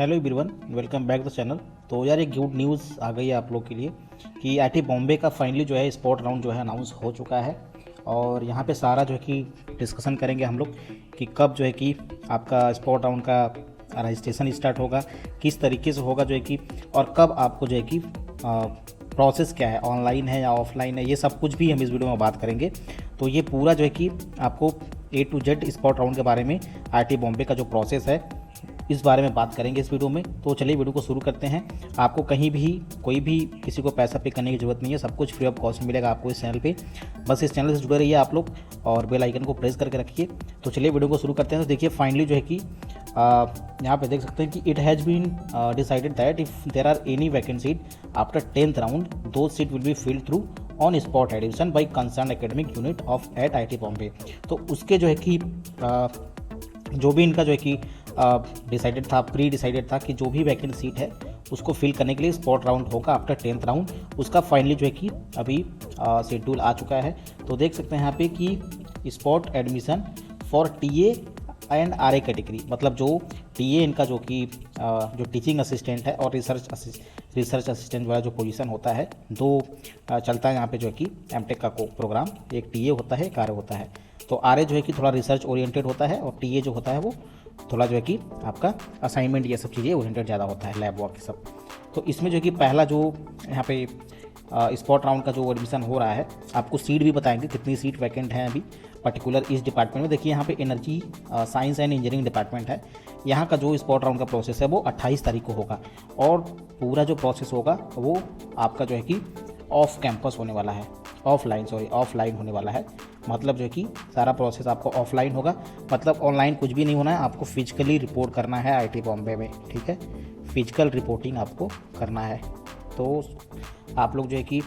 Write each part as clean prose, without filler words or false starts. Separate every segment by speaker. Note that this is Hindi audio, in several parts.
Speaker 1: Hello everyone, welcome back the channel. तो यार एक गुड न्यूज़ आ गई है आप लोग के लिए कि आईटी बॉम्बे का फाइनली जो है स्पॉट राउंड जो है अनाउंस हो चुका है। और यहाँ पे सारा जो है कि डिस्कशन करेंगे हम लोग कि कब जो है कि आपका स्पॉट राउंड का रजिस्ट्रेशन स्टार्ट होगा, किस तरीके से होगा जो है कि, और कब आपको जो है कि प्रोसेस क्या है, ऑनलाइन है या ऑफलाइन है, ये सब कुछ भी हम इस वीडियो में बात करेंगे। तो ये पूरा जो है कि आपको A to Z spot round के बारे में आईटी बॉम्बे का जो प्रोसेस है इस बारे में बात करेंगे इस वीडियो में। तो चलिए वीडियो को शुरू करते हैं। आपको कहीं भी कोई भी किसी को पैसा पे करने की ज़रूरत नहीं है, सब कुछ फ्री ऑफ कॉस्ट मिलेगा आपको इस चैनल पे। बस इस चैनल से जुड़े रहिए आप लोग और बेल आइकन को प्रेस करके रखिए। तो चलिए वीडियो को शुरू करते हैं। तो देखिए फाइनली जो है कि यहाँ पे देख सकते हैं कि it has been decided that if there are any vacant seat after 10th round those seat will be filled through on spot admission by concern academic unit of at IT Bombay. तो उसके जो है कि जो भी इनका जो है कि डिसाइडेड था, प्री डिसाइडेड था कि जो भी वैकेंट सीट है उसको फिल करने के लिए स्पॉट राउंड होगा आफ्टर 10th राउंड। उसका फाइनली जो है कि अभी शेड्यूल आ चुका है। तो देख सकते हैं यहाँ पे कि spot admission for TA and RA category, मतलब जो टीए इनका जो कि जो टीचिंग असिस्टेंट है और रिसर्च असिस्टेंट वाला जो पोजीशन होता है, दो चलता है यहाँ पे जो है कि एमटेक का प्रोग्राम, एक टीए होता है एक आरए होता है। तो आरए जो है कि थोड़ा रिसर्च ओरिएंटेड होता है और टीए जो होता है वो थोड़ा जो है कि आपका असाइनमेंट ये सब चीज़ें ओरिएंटेड ज़्यादा होता है, लैब वर्क सब। तो इसमें जो है कि पहला जो यहाँ पे स्पॉट राउंड का जो एडमिशन हो रहा है, आपको सीट भी बताएंगे कितनी सीट वैकेंट है अभी पर्टिकुलर इस डिपार्टमेंट में। देखिए यहाँ पे energy science and engineering department है, यहाँ का जो स्पॉट राउंड का प्रोसेस है वो 28 तारीख को होगा। और पूरा जो प्रोसेस होगा वो आपका जो है कि ऑफ कैंपस होने वाला है, ऑफलाइन होने वाला है। मतलब जो है कि सारा प्रोसेस आपको ऑफलाइन होगा, मतलब ऑनलाइन कुछ भी नहीं होना है, आपको फिजिकली रिपोर्ट करना है आईटी बॉम्बे में, ठीक है। फिजिकल रिपोर्टिंग आपको करना है। तो आप लोग जो है कि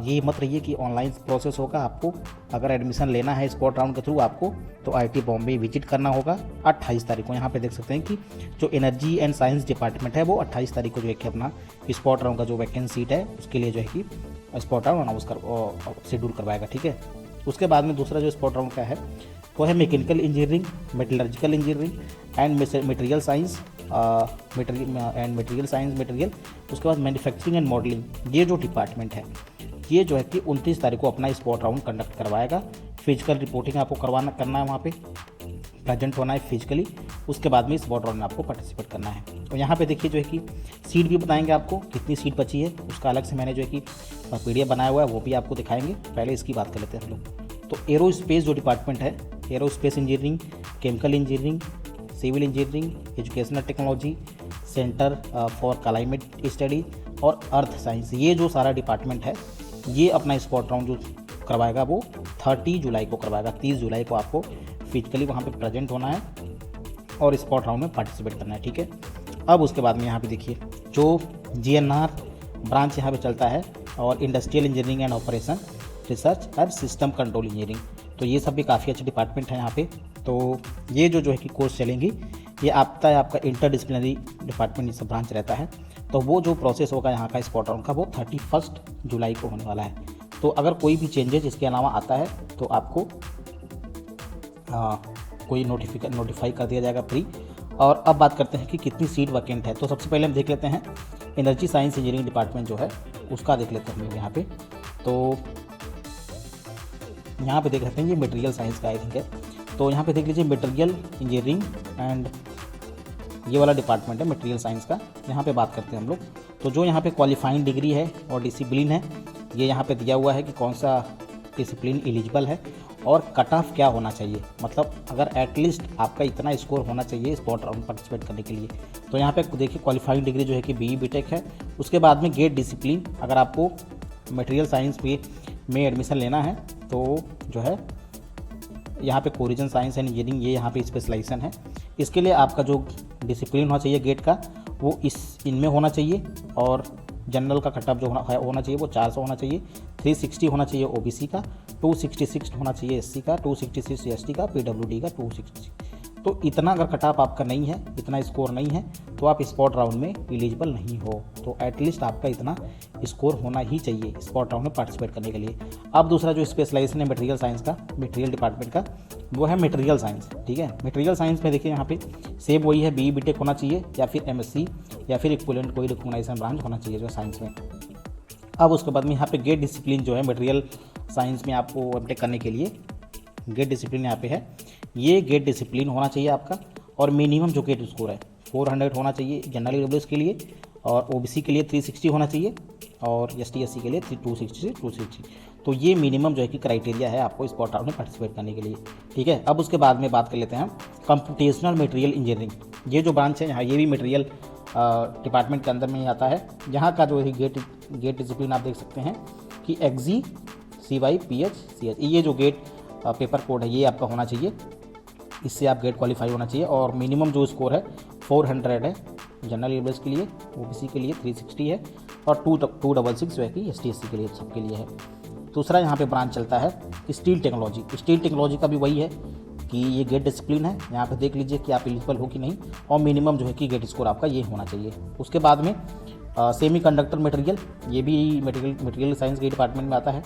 Speaker 1: ये मत रहिए कि ऑनलाइन प्रोसेस होगा। आपको अगर एडमिशन लेना है स्पॉट राउंड के थ्रू आपको, तो आईटी बॉम्बे विजिट करना होगा 28 तारीख को। यहाँ पे देख सकते हैं कि जो एनर्जी एंड साइंस डिपार्टमेंट है वो 28 तारीख को जो है कि अपना स्पॉट राउंड का जो वैकेंट सीट है उसके लिए जो है कि स्पॉट राउंड अनाउंस शेड्यूल करवाएगा, ठीक है। उसके बाद में दूसरा जो स्पॉट राउंड का है वो है mechanical engineering, metallurgical engineering and material science material. उसके बाद मैन्युफैक्चरिंग एंड मॉडलिंग, ये जो डिपार्टमेंट है ये जो है कि 29 तारीख को अपना स्पॉट राउंड कंडक्ट करवाएगा। फिजिकल रिपोर्टिंग आपको करना है, वहाँ पे प्रेजेंट होना है फिजिकली। उसके बाद में स्पॉट राउंड में आपको पार्टिसिपेट करना है। तो यहाँ पे देखिए जो है कि सीट भी बताएंगे आपको कितनी सीट बची है, उसका अलग से मैंने जो है कि PDF बनाया हुआ है वो भी आपको दिखाएंगे। पहले इसकी बात कर लेते हैं हम लोग। तो एरोस्पेस जो डिपार्टमेंट है, aerospace engineering, chemical engineering, civil engineering, educational technology, centre for climate study और अर्थ साइंस, ये जो सारा डिपार्टमेंट है ये अपना स्पॉट राउंड जो करवाएगा वो 30 जुलाई को करवाएगा। 30 जुलाई को आपको फिजिकली वहाँ पे प्रेजेंट होना है और स्पॉट राउंड में पार्टिसिपेट करना है, ठीक है। अब उसके बाद में यहाँ पे देखिए जो GNR ब्रांच यहाँ पे चलता है और industrial engineering and operation research और सिस्टम कंट्रोल इंजीनियरिंग, तो ये सब भी काफ़ी अच्छे डिपार्टमेंट हैं यहाँ पे। तो ये जो है कि कोर्स चलेंगी, ये आता है आपका इंटरडिसिप्लिनरी डिपार्टमेंट, ये सब ब्रांच रहता है। तो वो जो प्रोसेस होगा यहाँ का स्पॉट राउंड का वो 31 जुलाई को होने वाला है। तो अगर कोई भी चेंजेस इसके अलावा आता है तो आपको कोई नोटिफाई कर दिया जाएगा प्री। और अब बात करते हैं कि कितनी सीट वैकेंट है। तो सबसे पहले हम देख लेते हैं एनर्जी साइंस इंजीनियरिंग डिपार्टमेंट जो है उसका देख लेते हैं हम लोग यहाँ पे। तो यहाँ पे देख लेते हैं ये मटेरियल साइंस का आई थिंक है। तो यहाँ पे देख लीजिए मटेरियल इंजीनियरिंग एंड ये वाला डिपार्टमेंट है मटेरियल साइंस का। यहाँ पे बात करते हैं हम लोग। तो जो यहाँ पे क्वालिफाइंग डिग्री है और डिसिप्लिन है, ये यहाँ पे दिया हुआ है कि कौन सा डिसिप्लिन एलिजिबल है और कट ऑफ क्या होना चाहिए, मतलब अगर एटलीस्ट आपका इतना स्कोर होना चाहिए स्पॉट राउंड पार्टिसिपेट करने के लिए। तो यहाँ पे देखिए क्वालिफाइंग डिग्री जो है कि BE BTech है। उसके बाद में गेट डिसिप्लिन, अगर आपको मटेरियल साइंस में एडमिशन लेना है तो जो है यहाँ पे कोरिजन साइंस एंड इंजीनियरिंग, ये यहाँ पे स्पेशलाइजेशन है। इसके लिए आपका जो डिसिप्लिन होना चाहिए गेट का वो इनमें होना चाहिए। और जनरल का कट ऑफ जो होना चाहिए वो 400 होना चाहिए। 360 होना चाहिए OBC का, 266 होना चाहिए SC का, 266 ST का, PWD का 266। तो इतना अगर कट ऑफ आपका नहीं है, इतना स्कोर नहीं है, तो आप स्पॉट राउंड में एलिजिबल नहीं हो। तो एटलीस्ट आपका इतना स्कोर होना ही चाहिए स्पॉट राउंड में पार्टिसिपेट करने के लिए। अब दूसरा जो स्पेशलाइजेशन है मटेरियल साइंस का, मटेरियल डिपार्टमेंट का, वो है मटेरियल साइंस। ठीक है, मटेरियल साइंस में देखिए यहाँ पे सेम वही है, BE BTech होना चाहिए या फिर MSc या फिर इक्विवेलेंट कोई रिकॉग्नाइजेशन ब्रांच होना चाहिए जो साइंस में। अब उसके बाद में यहाँ पे गेट डिसिप्लिन जो है मटेरियल साइंस में आपको एमटेक करने के लिए गेट डिसिप्लिन यहाँ पे है, ये गेट डिसिप्लिन होना चाहिए आपका। और मिनिमम जो गेट स्कोर है 400 होना चाहिए जनरल EWS के लिए, और OBC के लिए 360 होना चाहिए, और ST/SC के लिए 260 से 260। तो ये मिनिमम जो है कि क्राइटेरिया है आपको स्पॉट राउंड में पार्टिसिपेट करने के लिए। ठीक है, अब उसके बाद में बात कर लेते हैं कंप्यूटेशनल मटेरियल इंजीनियरिंग। ये जो ब्रांच है यहाँ, ये भी मटेरियल डिपार्टमेंट के अंदर में ही आता है। यहाँ का जो है गेट डिसिप्लिन आप देख सकते हैं कि XG CY PH CH, ये जो गेट पेपर कोड है ये आपका होना चाहिए, इससे आप गेट क्वालिफाई होना चाहिए। और मिनिमम जो स्कोर है 400 है जनरल EWS के लिए, OBC के लिए 360 है, और 266 जो है कि ST/SC के लिए सबके लिए है। दूसरा यहाँ पे ब्रांच चलता है स्टील टेक्नोलॉजी। स्टील टेक्नोलॉजी का भी वही है कि ये गेट डिसिप्लिन है, यहाँ पे देख लीजिए कि आप एलिजिबल हो कि नहीं, और मिनिमम जो है कि गेट स्कोर आपका ये होना चाहिए। उसके बाद में सेमी कंडक्टर मटेरियल, ये भी मटेरियल साइंस के डिपार्टमेंट में आता है।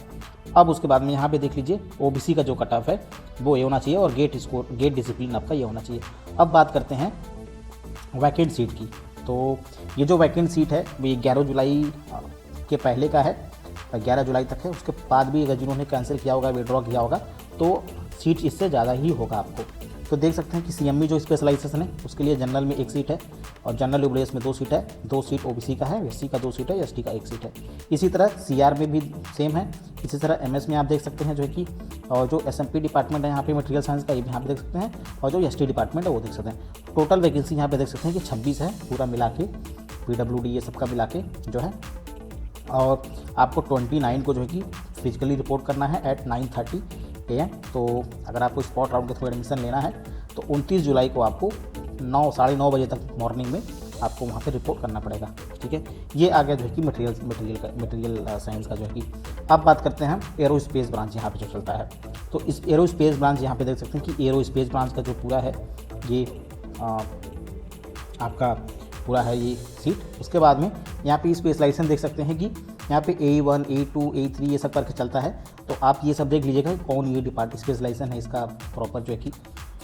Speaker 1: अब उसके बाद में यहाँ पे देख लीजिए OBC का जो कट ऑफ है वो ये होना चाहिए, और गेट डिसिप्लिन आपका ये होना चाहिए। अब बात करते हैं वैकेंट सीट की। तो ये जो वैकेंट सीट है वो 11 जुलाई के पहले का है, 11 जुलाई तक है। उसके बाद भी अगर जिन्होंने कैंसिल किया होगा, विड्रॉ किया होगा, तो सीट इससे ज़्यादा ही होगा आपको। तो देख सकते हैं कि CME जो स्पेशलाइजेशन है उसके लिए जनरल में 1 सीट है, और जनरल EWS में 2 सीट है, 2 सीट OBC का है, SC का 2 सीट है, ST का 1 सीट है। इसी तरह CR में भी सेम है। इसी तरह MS में आप देख सकते हैं जो है कि, और जो SMP डिपार्टमेंट है यहाँ पे मटेरियल साइंस का, ये भी यहाँ पे देख सकते हैं, और जो ST डिपार्टमेंट है वो देख सकते हैं। टोटल वैकेंसी यहाँ पे देख सकते हैं कि 26 है पूरा मिला के, PWD ये सबका मिला के जो है। और आपको 29 को जो है कि फिजिकली रिपोर्ट करना है एट 9:30 AM। तो अगर आपको स्पॉट राउंड के थ्रू एडमिशन लेना है तो 29 जुलाई को आपको 9 साढ़े 9 बजे तक मॉर्निंग में आपको वहाँ पे रिपोर्ट करना पड़ेगा। ठीक है, ये आ गया जो है कि मटेरियल साइंस का जो है कि। अब बात करते हैं एरोस्पेस ब्रांच यहाँ पे जो चलता है। तो इस एरोस्पेस ब्रांच यहाँ पे देख सकते हैं कि एरोस्पेस ब्रांच का जो पूरा है ये आपका पूरा है ये सीट। उसके बाद में यहाँ पे स्पेशलाइजेशन देख सकते हैं कि यहाँ पे A1 A2 A3 ये सब करके चलता है। तो आप ये सब देख लीजिएगा कौन ये डिपार्टमेंट स्पेशलाइजेशन है इसका प्रॉपर जो है कि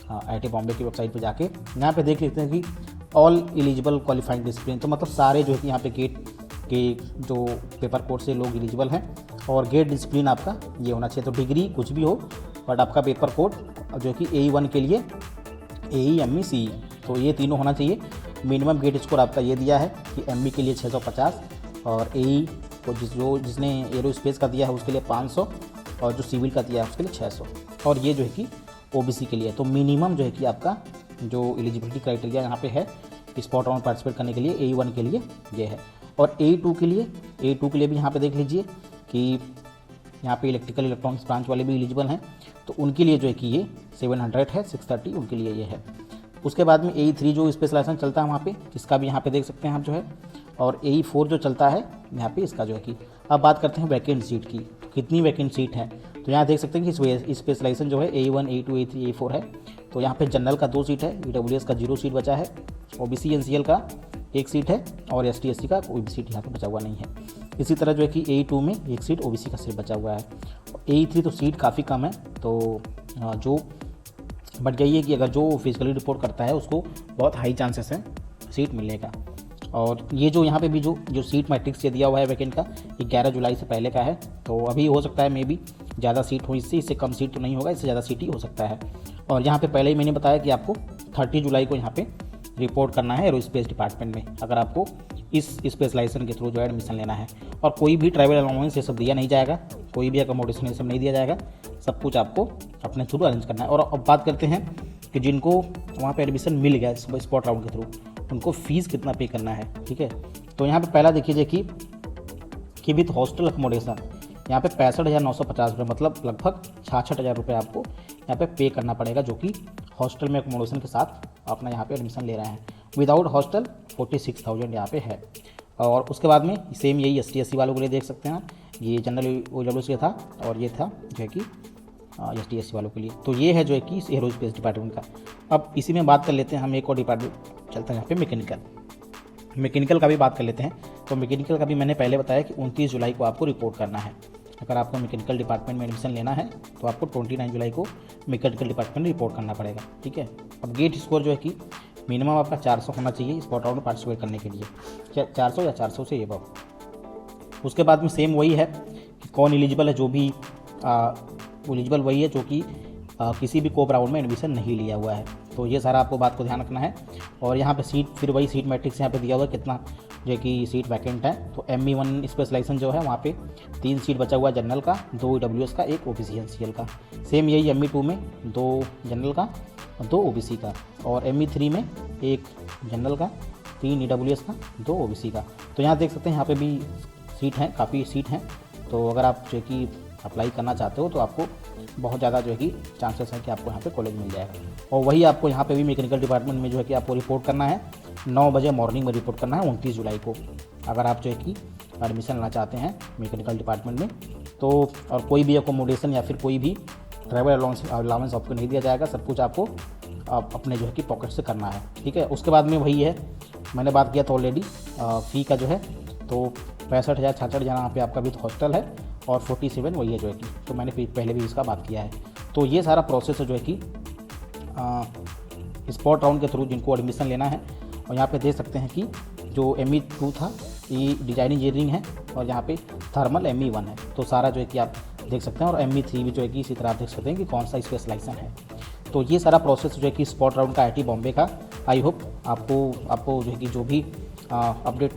Speaker 1: IIT बॉम्बे की वेबसाइट पे जाके यहाँ पे देख लेते हैं कि ऑल एलिजिबल क्वालिफाइंग डिसिप्लिन। तो मतलब सारे जो है कि यहाँ पे गेट के जो पेपर कोड से लोग एलिजिबल हैं, और गेट डिसिप्लिन आपका ये होना चाहिए। तो डिग्री कुछ भी हो, बट आपका पेपर कोड जो कि AE1 के लिए AE ME CE, तो ये तीनों होना चाहिए। मिनिमम गेट स्कोर आपका ये दिया है कि ME के लिए 650, और AE को जिसने एरोस्पेस का दिया है उसके लिए 500, और जो सिविल का दिया है उसके लिए 600, और ये जो है कि OBC के लिए। तो मिनिमम जो है कि आपका जो एलिजिबिलिटी क्राइटेरिया यहाँ पे है स्पॉट राउंड पार्टिसिपेट करने के लिए AE1 के लिए ये है। और AE2 के लिए भी यहाँ पे देख लीजिए कि यहाँ पे इलेक्ट्रिकल इलेक्ट्रॉनिक्स ब्रांच वाले भी एलिजिबल हैं, तो उनके लिए जो है कि ये 700 है, 630 उनके लिए ये है। उसके बाद में AE3 जो स्पेशलाइजेशन चलता है वहाँ पे, इसका भी यहाँ पे देख सकते हैं आप जो है। और AE4 जो चलता है यहाँ पे इसका जो है कि। अब बात करते हैं वैकेंट सीट की, तो कितनी वैकेंट सीट है। तो यहाँ देख सकते हैं कि स्पेशलाइजेशन जो है AE1 A2 A3 A4 है। तो यहाँ पे जनरल का 2 सीट है, EWS का 0 सीट बचा है, OBC NCL का 1 सीट है, और ST/SC का कोई भी सीट यहाँ पे बचा हुआ नहीं है। इसी तरह जो है कि AE2 में 1 सीट OBC का सीट बचा हुआ है। AE3 तो सीट काफ़ी कम है, तो जो बट यही है कि अगर जो फिजिकली रिपोर्ट करता है उसको बहुत हाई चांसेस हैं सीट मिलने का। और ये जो यहाँ पे भी जो सीट मैट्रिक्स से दिया हुआ है वैकेंट का, ये 11 जुलाई से पहले का है। तो अभी हो सकता है मे बी ज़्यादा सीट हो, इससे कम सीट तो नहीं होगा, इससे ज़्यादा सीट ही हो सकता है। और यहाँ पे पहले ही मैंने बताया कि आपको 30 जुलाई को यहाँ पे रिपोर्ट करना है एरोस्पेस डिपार्टमेंट में, अगर आपको इस स्पेशलाइजेशन के थ्रू जो एडमिशन लेना है। और कोई भी ट्रैवल अलाउंस ये सब दिया नहीं जाएगा, कोई भी अकोमोडेशन ये सब नहीं दिया जाएगा, सब कुछ आपको अपने थ्रू अरेंज करना है। और अब बात करते हैं कि जिनको वहाँ पे एडमिशन मिल गया स्पॉट राउंड के थ्रू, उनको फ़ीस कितना पे करना है। ठीक है, तो यहाँ पे पहला देखिए कि विथ हॉस्टल अकोमोडेशन यहाँ पे 65,950 रुपये, मतलब लगभग 66,000 रुपये आपको यहाँ पे पे करना पड़ेगा, जो कि हॉस्टल में अकोमोडेशन के साथ अपना यहाँ पे एडमिशन ले रहे हैं। विदाउट हॉस्टल 46,000 यहाँ पे है। और उसके बाद में सेम यही ST/SC वालों के लिए देख सकते हैं, ये जनरल OWS का था, और ये था जो है कि ST SC वालों के लिए। तो ये है जो है कि एरोस्पेस डिपार्टमेंट का। अब इसी में बात कर लेते हैं हम, एक और डिपार्टमेंट चलता है यहाँ पे मैकेनिकल का भी बात कर लेते हैं। तो मैकेनिकल का भी मैंने पहले बताया कि 29 जुलाई को आपको रिपोर्ट करना है। अगर आपको मैकेनिकल डिपार्टमेंट में एडमिशन लेना है तो आपको 29 जुलाई को मैकेनिकल डिपार्टमेंट में रिपोर्ट करना पड़ेगा, ठीक है। अब गेट स्कोर जो है कि मिनिमम आपका 400 होना चाहिए स्पॉट राउंड में पार्टिसिपेट करने के लिए, क्या 400 या 400 से ये बात। उसके बाद में सेम वही है कि कौन एलिजिबल है, जो भी एलिजिबल वही है जो कि किसी भी कोप राउंड में एडमिशन नहीं लिया हुआ है। तो ये सारा आपको बात को ध्यान रखना है। और यहाँ पे सीट, फिर वही सीट मैट्रिक्स यहाँ पे दिया हुआ है कितना जो है कि सीट वैकेंट है। तो ME1 स्पेशलाइजेशन जो है वहाँ पे 3 सीट बचा हुआ है जनरल का, 2 EWS का, 1 OBC NCL का। सेम यही ME2 में 2 जनरल का, 2 OBC का, और ME3 में 1 जनरल का, 3 EWS का, 2 OBC का। तो यहाँ देख सकते हैं यहाँ पे भी सीट हैं, काफ़ी सीट हैं। तो अगर आप जो है कि अप्लाई करना चाहते हो तो आपको बहुत ज़्यादा जो है कि चांसेस है कि आपको यहाँ पे कॉलेज मिल जाएगा। और वही आपको यहाँ पे भी मैकेनिकल डिपार्टमेंट में जो है कि आपको रिपोर्ट करना है 9 बजे मॉर्निंग में रिपोर्ट करना है 29 जुलाई को, अगर आप जो है कि एडमिशन लेना चाहते हैं मैकेनिकल डिपार्टमेंट में। तो और कोई भी अकोमोडेशन या फिर कोई भी ट्रैवल अलाउंस आपको नहीं दिया जाएगा, सब कुछ आपको अपने जो है कि पॉकेट से करना है, ठीक है। उसके बाद में वही है, मैंने बात किया था ऑलरेडी फ़ी का जो है, तो 65,000 66 यहाँ पे आपका विद हॉस्टल है, और 47 वही है जो है कि, तो मैंने पहले भी इसका बात किया है। तो ये सारा प्रोसेस है जो है कि स्पॉट राउंड के थ्रू जिनको एडमिशन लेना है। और यहाँ पे देख सकते हैं कि जो ME2 था ये डिज़ाइन इंजीनियरिंग है, और यहाँ पे थर्मल ME1 है। तो सारा जो है कि आप देख सकते हैं, और ME3 भी जो है कि इसी तरह आप देख सकते हैं कि कौन सा स्पेशलाइजेशन है। तो ये सारा प्रोसेस जो है कि स्पॉट राउंड का IIT बॉम्बे का, आई होप आपको जो है कि जो भी अपडेट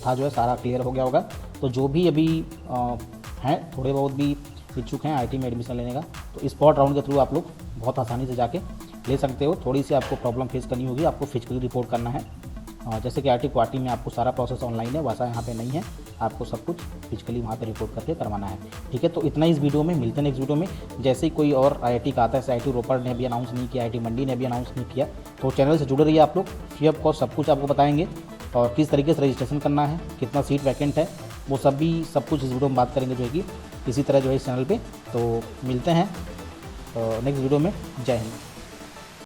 Speaker 1: था जो है सारा क्लियर हो गया होगा। तो जो भी अभी हैं थोड़े बहुत भी इच्छुक हैं IIT में एडमिशन लेने का, तो स्पॉट राउंड के थ्रू आप लोग बहुत आसानी से जाके ले सकते हो। थोड़ी सी आपको प्रॉब्लम फेस करनी होगी, आपको फिजिकली रिपोर्ट करना है। जैसे कि IIT गुवाहाटी में आपको सारा प्रोसेस ऑनलाइन है, वैसा यहाँ पे नहीं है, आपको सब कुछ फिजिकली वहाँ पे रिपोर्ट करके करवाना है, ठीक है। तो इतना इस वीडियो में, मिलते हैं नेक्स्ट वीडियो में। जैसे ही कोई और IIT का आता है, IIT रोपड़ ने भी अनाउंस नहीं किया, IIT मंडी ने भी अनाउंस नहीं किया, तो चैनल से जुड़े रहिए आप लोग, फ्री ऑफ कॉस्ट सब कुछ आपको बताएंगे। और किस तरीके से रजिस्ट्रेशन करना है, कितना सीट वैकेंट है, वो सब कुछ इस वीडियो में बात करेंगे जो है कि इसी तरह जो है इस चैनल पे। तो मिलते हैं नेक्स्ट वीडियो में। जय हिंद।